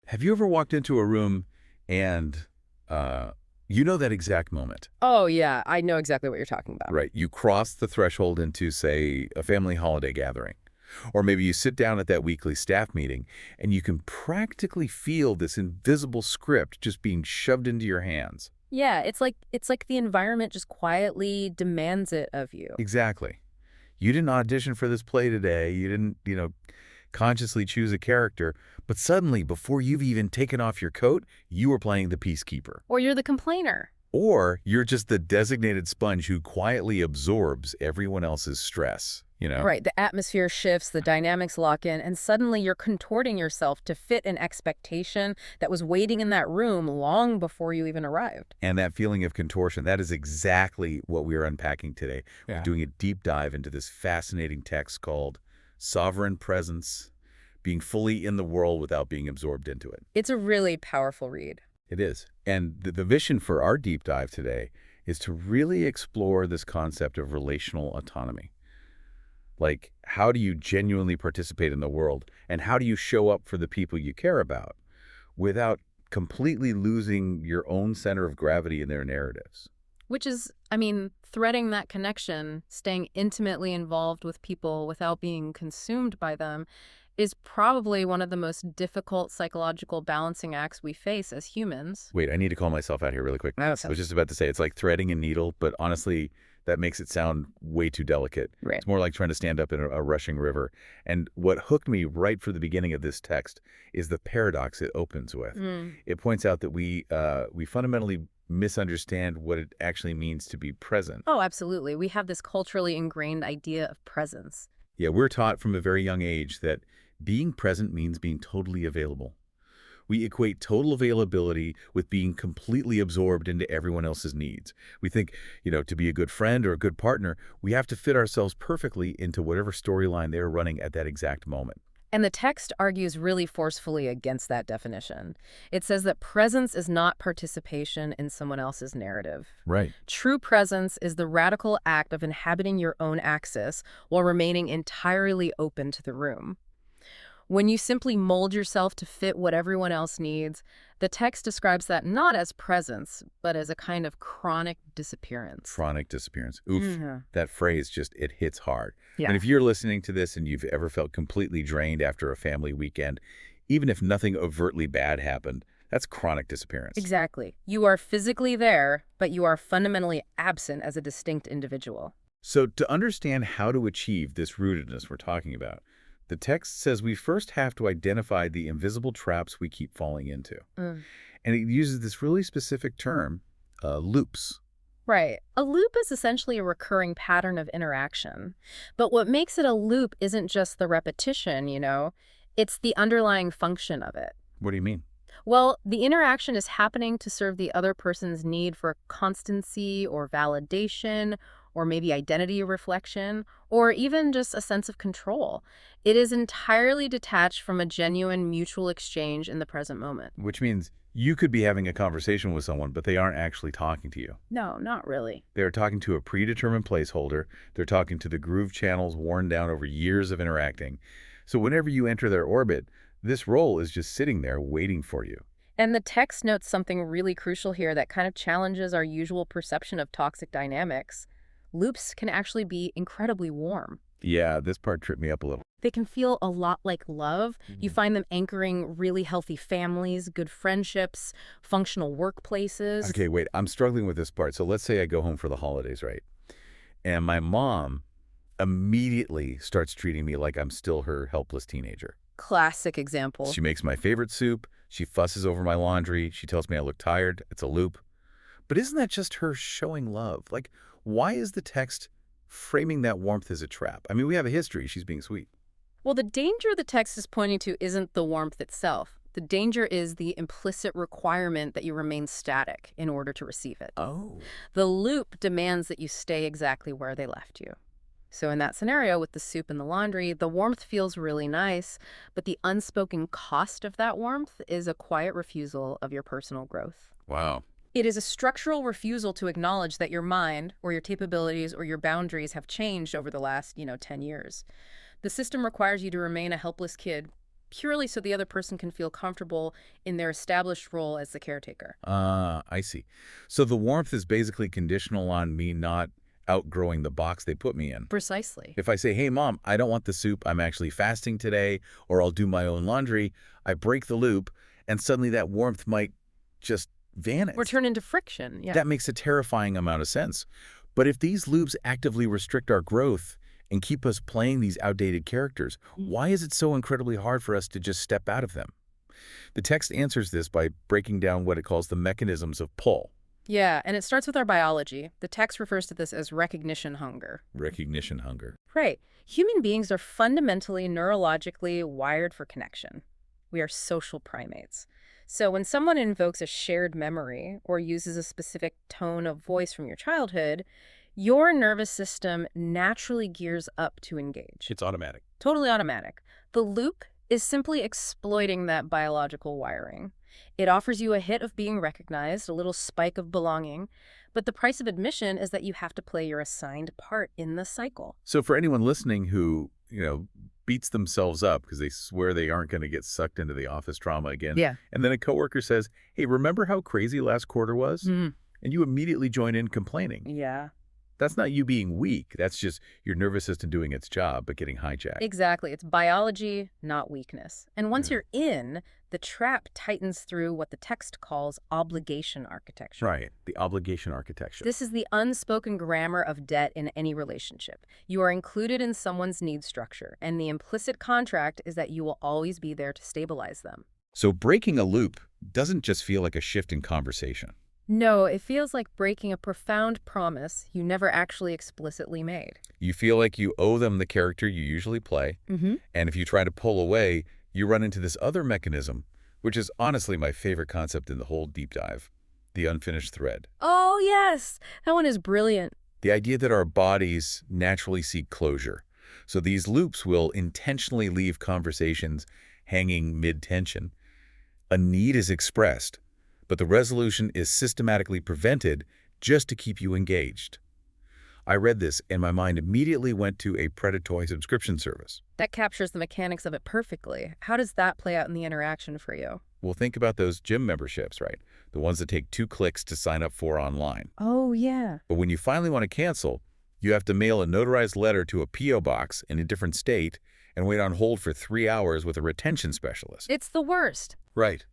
Have you ever walked into a room and you know that exact moment, Oh, yeah, I know exactly what you're talking about. right? You cross the threshold into, say, a family holiday gathering. Or maybe you sit down at that weekly staff meeting and you can practically feel this invisible script just being shoved into your hands. Yeah, it's like the environment just quietly demands it of you. Exactly. You didn't audition for this play today. You didn't, consciously choose a character. But suddenly, before you've even taken off your coat, you were playing the peacekeeper. Or you're the complainer. Or you're just the designated sponge who quietly absorbs everyone else's stress? Right, the atmosphere shifts, the dynamics lock in, and suddenly you're contorting yourself to fit an expectation that was waiting in that room long before you even arrived. And that feeling of contortion, that is exactly what we are unpacking today. We're Yeah. doing a deep dive into this fascinating text called Sovereign Presence, being fully in the world without being absorbed into it. It's a really powerful read. It is. And the vision for our deep dive today is to really explore this concept of relational autonomy. Like, how do you genuinely participate in the world, and how do you show up for the people you care about without completely losing your own center of gravity in their narratives? Which is, I mean, threading that connection, staying intimately involved with people without being consumed by them, is probably one of the most difficult psychological balancing acts we face as humans. Wait, I need to call myself out here really quick. No, I was so just about to say it's like threading a needle, but honestly, that makes it sound way too delicate. Right. It's more like trying to stand up in a rushing river. And what hooked me right from the beginning of this text is the paradox it opens with. Mm. It points out that we fundamentally misunderstand what it actually means to be present. Oh, absolutely. We have this culturally ingrained idea of presence. Yeah, we're taught from a very young age that being present means being totally available. We equate total availability with being completely absorbed into everyone else's needs. We think, to be a good friend or a good partner, we have to fit ourselves perfectly into whatever storyline they're running at that exact moment. And the text argues really forcefully against that definition. It says that presence is not participation in someone else's narrative. Right. True presence is the radical act of inhabiting your own axis while remaining entirely open to the room. When you simply mold yourself to fit what everyone else needs, the text describes that not as presence, but as a kind of chronic disappearance. Chronic disappearance. Oof. Mhm. That phrase it hits hard. Yeah. And if you're listening to this and you've ever felt completely drained after a family weekend, even if nothing overtly bad happened, that's chronic disappearance. Exactly. You are physically there, but you are fundamentally absent as a distinct individual. So to understand how to achieve this rootedness we're talking about, the text says we first have to identify the invisible traps we keep falling into. Mm. And it uses this really specific term, loops. Right. A loop is essentially a recurring pattern of interaction. But what makes it a loop isn't just the repetition, it's the underlying function of it. What do you mean? Well, the interaction is happening to serve the other person's need for constancy or validation, or maybe identity reflection, or even just a sense of control. It is entirely detached from a genuine mutual exchange in the present moment. Which means you could be having a conversation with someone, but they aren't actually talking to you. No, not really. They're talking to a predetermined placeholder. They're talking to the groove channels worn down over years of interacting. So whenever you enter their orbit, this role is just sitting there waiting for you. And the text notes something really crucial here that kind of challenges our usual perception of toxic dynamics. Loops can actually be incredibly warm. Yeah, this part tripped me up a little. They can feel a lot like love. You find them anchoring really healthy families, good friendships, functional workplaces. Okay, wait, I'm struggling with this part. So let's say I go home for the holidays, right? And my mom immediately starts treating me like I'm still her helpless teenager. Classic example. She makes my favorite soup. She fusses over my laundry. She tells me I look tired. It's a loop. But isn't that just her showing love? Like, why is the text framing that warmth as a trap? I mean, we have a history. She's being sweet. Well, the danger the text is pointing to isn't the warmth itself. The danger is the implicit requirement that you remain static in order to receive it. Oh. The loop demands that you stay exactly where they left you. So in that scenario with the soup and the laundry, the warmth feels really nice, but the unspoken cost of that warmth is a quiet refusal of your personal growth. Wow. It is a structural refusal to acknowledge that your mind or your capabilities or your boundaries have changed over the last, 10 years. The system requires you to remain a helpless kid, purely so the other person can feel comfortable in their established role as the caretaker. I see. So the warmth is basically conditional on me not outgrowing the box they put me in. Precisely. If I say, hey, Mom, I don't want the soup, I'm actually fasting today, or I'll do my own laundry, I break the loop, and suddenly that warmth might just vanish. Or turn into friction, yeah. That makes a terrifying amount of sense. But if these loops actively restrict our growth and keep us playing these outdated characters, why is it so incredibly hard for us to just step out of them? The text answers this by breaking down what it calls the mechanisms of pull. Yeah, and it starts with our biology. The text refers to this as recognition hunger. Recognition hunger. Right. Human beings are fundamentally neurologically wired for connection. We are social primates. So when someone invokes a shared memory or uses a specific tone of voice from your childhood, your nervous system naturally gears up to engage. It's automatic. Totally automatic. The loop is simply exploiting that biological wiring. It offers you a hit of being recognized, a little spike of belonging, but the price of admission is that you have to play your assigned part in the cycle. So for anyone listening who, beats themselves up because they swear they aren't going to get sucked into the office trauma again, Yeah. and then a coworker says, hey, remember how crazy last quarter was? Mhm. And you immediately join in complaining. Yeah. That's not you being weak. That's just your nervous system doing its job, but getting hijacked. Exactly. It's biology, not weakness. And once Yeah. you're in, the trap tightens through what the text calls obligation architecture. Right. The obligation architecture. This is the unspoken grammar of debt in any relationship. You are included in someone's need structure, and the implicit contract is that you will always be there to stabilize them. So breaking a loop doesn't just feel like a shift in conversation. No, it feels like breaking a profound promise you never actually explicitly made. You feel like you owe them the character you usually play, Mm-hmm. and if you try to pull away, you run into this other mechanism, which is honestly my favorite concept in the whole deep dive, the unfinished thread. Oh, yes. That one is brilliant. The idea that our bodies naturally seek closure. So these loops will intentionally leave conversations hanging mid-tension. A need is expressed, but the resolution is systematically prevented just to keep you engaged. I read this and my mind immediately went to a predatory subscription service. That captures the mechanics of it perfectly. How does that play out in the interaction for you? Well, think about those gym memberships, right? The ones that take 2 clicks to sign up for online. Oh, yeah. But when you finally want to cancel, you have to mail a notarized letter to a P.O. box in a different state and wait on hold for 3 hours with a retention specialist. It's the worst. Right.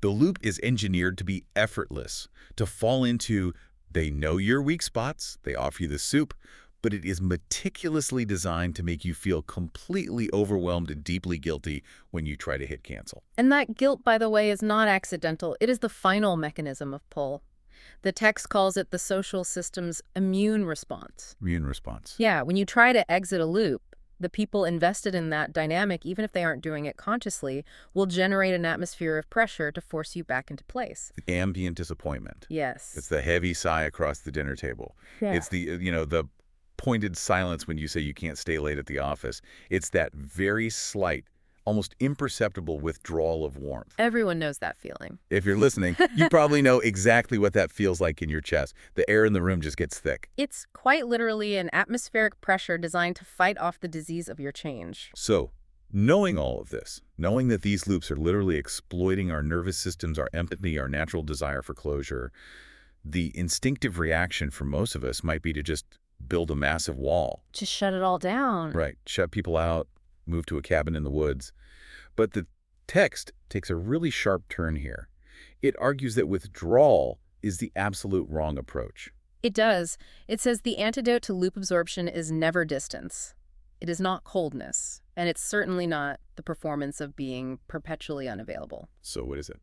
The loop is engineered to be effortless, to fall into they know your weak spots, they offer you the soup, but it is meticulously designed to make you feel completely overwhelmed and deeply guilty when you try to hit cancel. And that guilt, by the way, is not accidental. It is the final mechanism of pull. The text calls it the social system's immune response. Immune response. Yeah, when you try to exit a loop, the people invested in that dynamic, even if they aren't doing it consciously, will generate an atmosphere of pressure to force you back into place. Ambient disappointment. Yes. It's the heavy sigh across the dinner table. Yeah. It's the pointed silence when you say you can't stay late at the office. It's that very slight, almost imperceptible withdrawal of warmth. Everyone knows that feeling. If you're listening, you probably know exactly what that feels like in your chest. The air in the room just gets thick. It's quite literally an atmospheric pressure designed to fight off the disease of your change. So, knowing all of this, knowing that these loops are literally exploiting our nervous systems, our empathy, our natural desire for closure, the instinctive reaction for most of us might be to just build a massive wall. Just shut it all down. Right. Shut people out, move to a cabin in the woods. But the text takes a really sharp turn here. It argues that withdrawal is the absolute wrong approach. It does. It says the antidote to loop absorption is never distance. It is not coldness, and it's certainly not the performance of being perpetually unavailable. So what is it?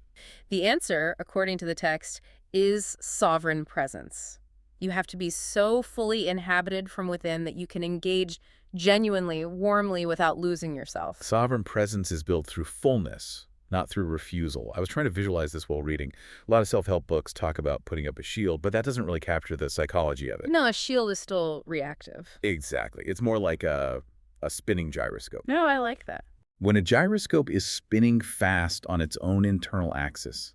The answer, according to the text, is sovereign presence. You have to be so fully inhabited from within that you can engage genuinely, warmly, without losing yourself. Sovereign presence is built through fullness, not through refusal. I was trying to visualize this while reading. A lot of self-help books talk about putting up a shield, but that doesn't really capture the psychology of it. No, a shield is still reactive. Exactly. It's more like a spinning gyroscope. No, I like that. When a gyroscope is spinning fast on its own internal axis,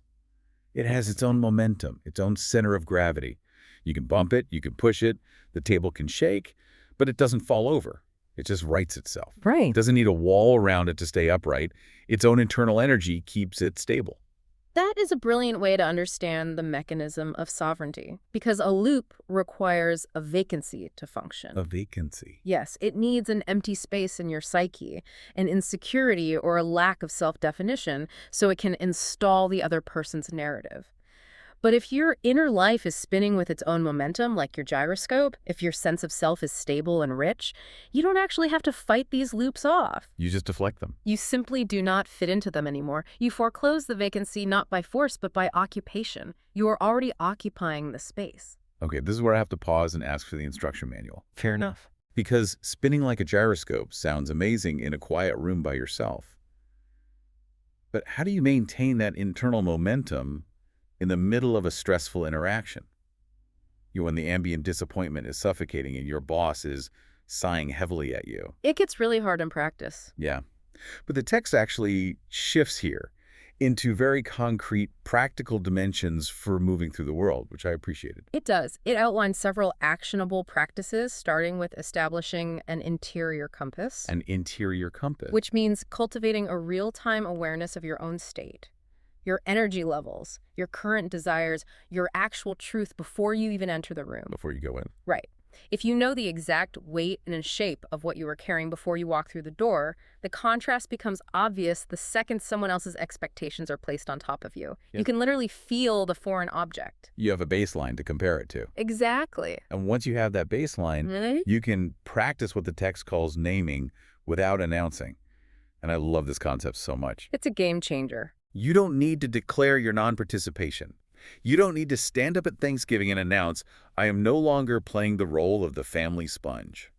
it has its own momentum, its own center of gravity. You can bump it, you can push it, the table can shake, but it doesn't fall over. It just rights itself. It Right. doesn't need a wall around it to stay upright. Its own internal energy keeps it stable. That is a brilliant way to understand the mechanism of sovereignty, because a loop requires a vacancy to function. A vacancy. Yes, it needs an empty space in your psyche, an insecurity or a lack of self-definition, so it can install the other person's narrative. But if your inner life is spinning with its own momentum, like your gyroscope, if your sense of self is stable and rich, you don't actually have to fight these loops off. You just deflect them. You simply do not fit into them anymore. You foreclose the vacancy not by force, but by occupation. You are already occupying the space. Okay, this is where I have to pause and ask for the instruction manual. Fair enough. Because spinning like a gyroscope sounds amazing in a quiet room by yourself. But how do you maintain that internal momentum in the middle of a stressful interaction? When the ambient disappointment is suffocating and your boss is sighing heavily at you. It gets really hard in practice. Yeah. But the text actually shifts here into very concrete, practical dimensions for moving through the world, which I appreciated. It does. It outlines several actionable practices, starting with establishing an interior compass, An interior compass. which means cultivating a real-time awareness of your own state, your energy levels, your current desires, your actual truth before you even enter the room. Before you go in. Right. If you know the exact weight and shape of what you are carrying before you walk through the door, the contrast becomes obvious the second someone else's expectations are placed on top of you. Yep. You can literally feel the foreign object. You have a baseline to compare it to. Exactly. And once you have that baseline, Right? you can practice what the text calls naming without announcing. And I love this concept so much. It's a game changer. You don't need to declare your non-participation. You don't need to stand up at Thanksgiving and announce, I am no longer playing the role of the family sponge.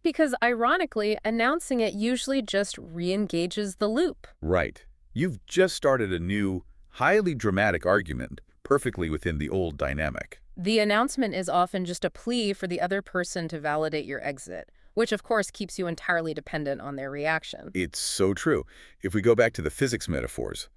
Because ironically, announcing it usually just re-engages the loop. Right. You've just started a new, highly dramatic argument perfectly within the old dynamic. The announcement is often just a plea for the other person to validate your exit, which of course keeps you entirely dependent on their reaction. It's so true. If we go back to the physics metaphors,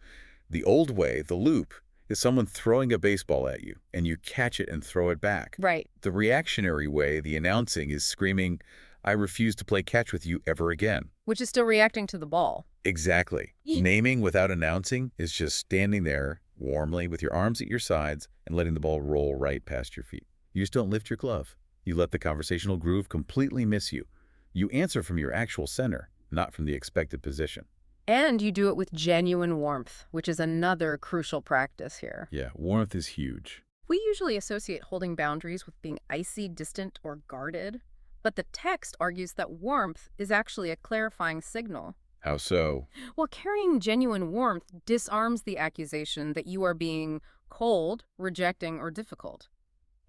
the old way, the loop, is someone throwing a baseball at you, and you catch it and throw it back. Right. The reactionary way, the announcing, is screaming, I refuse to play catch with you ever again. Which is still reacting to the ball. Exactly. Naming without announcing is just standing there warmly with your arms at your sides and letting the ball roll right past your feet. You just don't lift your glove. You let the conversational groove completely miss you. You answer from your actual center, not from the expected position. And you do it with genuine warmth, which is another crucial practice here. Yeah, warmth is huge. We usually associate holding boundaries with being icy, distant, or guarded. But the text argues that warmth is actually a clarifying signal. How so? Well, carrying genuine warmth disarms the accusation that you are being cold, rejecting, or difficult.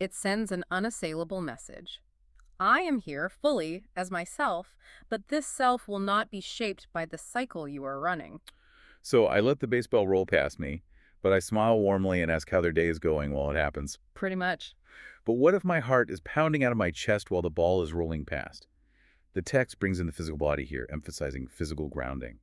It sends an unassailable message. I am here fully as myself, but this self will not be shaped by the cycle you are running. So I let the baseball roll past me, but I smile warmly and ask how their day is going while it happens. Pretty much. But what if my heart is pounding out of my chest while the ball is rolling past? The text brings in the physical body here, emphasizing physical grounding.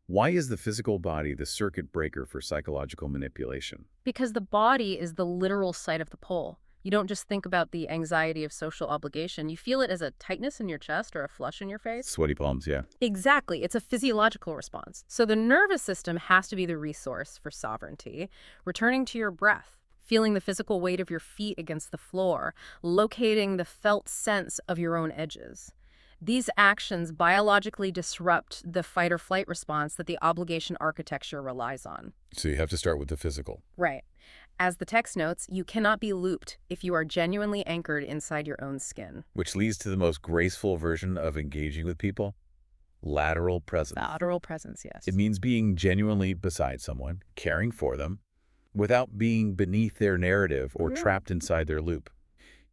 Why is the physical body the circuit breaker for psychological manipulation? Because the body is the literal site of the pole. You don't just think about the anxiety of social obligation. You feel it as a tightness in your chest or a flush in your face. Sweaty palms, yeah. Exactly. It's a physiological response. So the nervous system has to be the resource for sovereignty. Returning to your breath, feeling the physical weight of your feet against the floor, locating the felt sense of your own edges. These actions biologically disrupt the fight or flight response that the obligation architecture relies on. So you have to start with the physical. Right. As the text notes, you cannot be looped if you are genuinely anchored inside your own skin. Which leads to the most graceful version of engaging with people, lateral presence. Lateral presence, yes. It means being genuinely beside someone, caring for them, without being beneath their narrative or trapped inside their loop.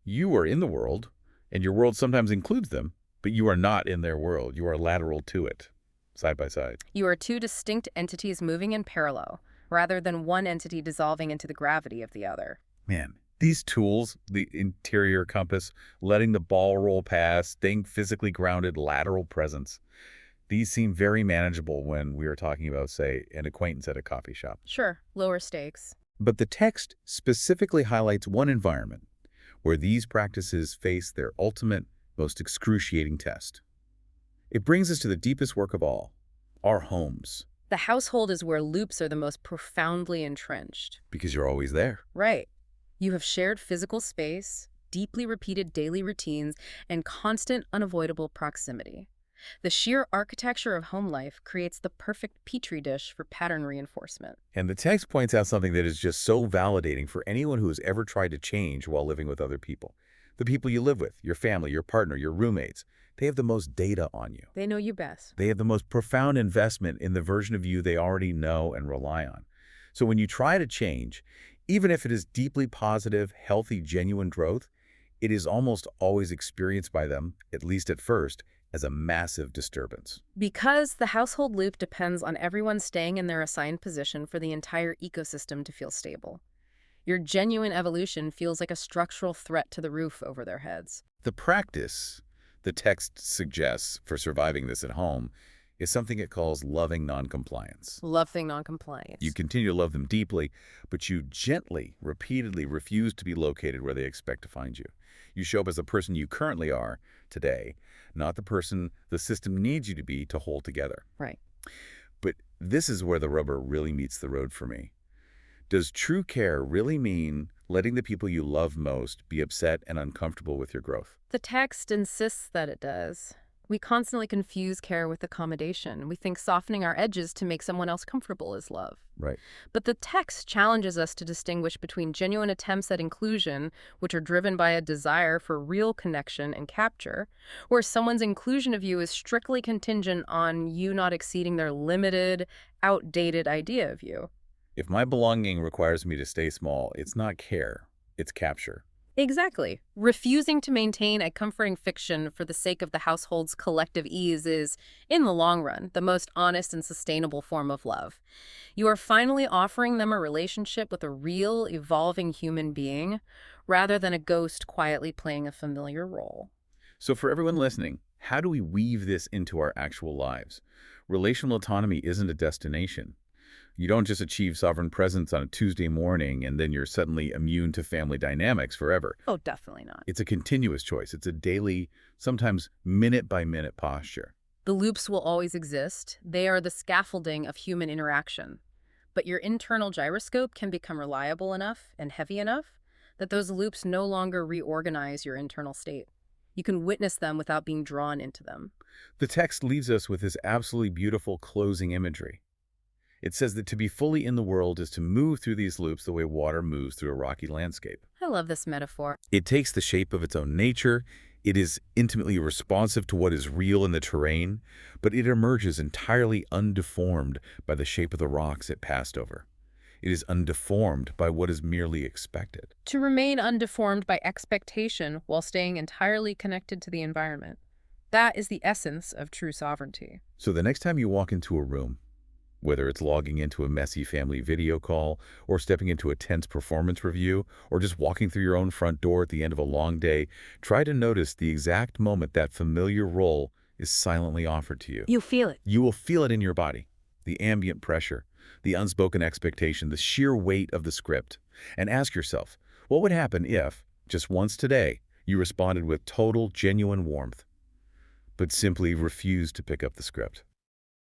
You are in the world, and your world sometimes includes them, but you are not in their world. You are lateral to it, side by side. You are two distinct entities moving in parallel, rather than one entity dissolving into the gravity of the other. Man, these tools, the interior compass, letting the ball roll past, staying physically grounded, lateral presence, these seem very manageable when we are talking about, say, an acquaintance at a coffee shop. Sure, lower stakes. But the text specifically highlights one environment where these practices face their ultimate, most excruciating test. It brings us to the deepest work of all, our homes, The household is where loops are the most profoundly entrenched. because you're always there. Right. You have shared physical space, deeply repeated daily routines, and constant, unavoidable proximity. The sheer architecture of home life creates the perfect petri dish for pattern reinforcement. And the text points out something that is just so validating for anyone who has ever tried to change while living with other people. The people you live with, your family, your partner, your roommates, they have the most data on you. They know you best. They have the most profound investment in the version of you they already know and rely on. So when you try to change, even if it is deeply positive, healthy, genuine growth, it is almost always experienced by them, at least at first, as a massive disturbance. Because the household loop depends on everyone staying in their assigned position for the entire ecosystem to feel stable. Your genuine evolution feels like a structural threat to the roof over their heads. The practice the text suggests for surviving this at home is something it calls loving noncompliance. Loving noncompliance. You continue to love them deeply, but you gently, repeatedly refuse to be located where they expect to find you. You show up as the person you currently are today, not the person the system needs you to be to hold together. Right. But this is where the rubber really meets the road for me. Does true care really mean letting the people you love most be upset and uncomfortable with your growth? The text insists that it does. We constantly confuse care with accommodation. We think softening our edges to make someone else comfortable is love. Right. But the text challenges us to distinguish between genuine attempts at inclusion, which are driven by a desire for real connection and capture, where someone's inclusion of you is strictly contingent on you not exceeding their limited, outdated idea of you. If my belonging requires me to stay small, it's not care, it's capture. Exactly. Refusing to maintain a comforting fiction for the sake of the household's collective ease is, in the long run, the most honest and sustainable form of love. You are finally offering them a relationship with a real, evolving human being, rather than a ghost quietly playing a familiar role. So for everyone listening, how do we weave this into our actual lives? Relational autonomy isn't a destination. You don't just achieve sovereign presence on a Tuesday morning and then you're suddenly immune to family dynamics forever. Oh, definitely not. It's a continuous choice. It's a daily, sometimes minute-by-minute posture. The loops will always exist. They are the scaffolding of human interaction. But your internal gyroscope can become reliable enough and heavy enough that those loops no longer reorganize your internal state. You can witness them without being drawn into them. The text leaves us with this absolutely beautiful closing imagery. It says that to be fully in the world is to move through these loops the way water moves through a rocky landscape. I love this metaphor. It takes the shape of its own nature, it is intimately responsive to what is real in the terrain, but it emerges entirely undeformed by the shape of the rocks it passed over. It is undeformed by what is merely expected. To remain undeformed by expectation while staying entirely connected to the environment. That is the essence of true sovereignty. So the next time you walk into a room, whether it's logging into a messy family video call, or stepping into a tense performance review, or just walking through your own front door at the end of a long day, try to notice the exact moment that familiar role is silently offered to you. You feel it. You will feel it in your body, the ambient pressure, the unspoken expectation, the sheer weight of the script. And ask yourself, what would happen if, just once today, you responded with total, genuine warmth, but simply refused to pick up the script?